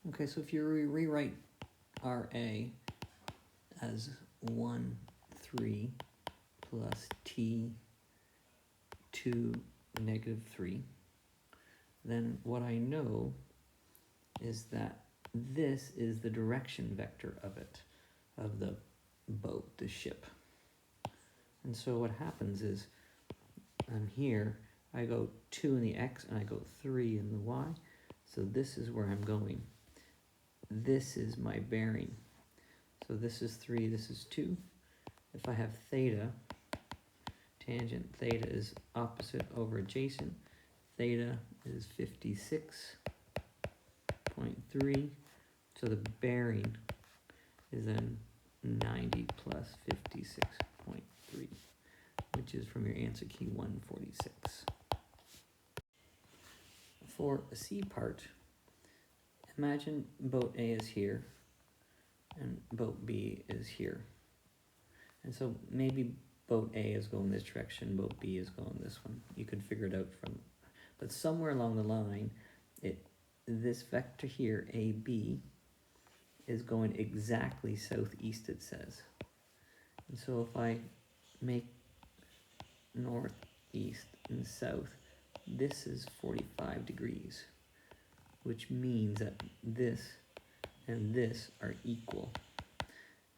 Okay, so if you rewrite RA as 1, 3 plus T 2 negative 3, then what I know is that this is the direction vector of it, of the boat, the ship. And so what happens is, I'm here, I go 2 in the x and I go 3 in the y, so this is where I'm going. This is my bearing. So this is 3, this is 2. If I have theta, tangent theta is opposite over adjacent, theta is 56.3, so the bearing is then 90 plus 56.3, which is from your answer key 146. For a C part, imagine boat A is here and boat B is here. And so maybe boat A is going this direction, boat B is going this one. You could figure it out from, but somewhere along the line, this vector here, AB, is going exactly southeast, it says. And so if I make north, east, and south, this is 45 degrees, which means that this and this are equal.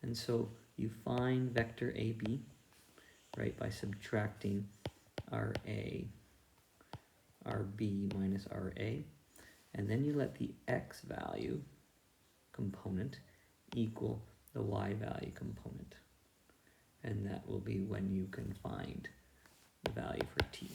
And so you find vector AB, right, by subtracting RA, RB minus RA, and then you let the x value component equal the y value component. And that will be when you can find the value for t.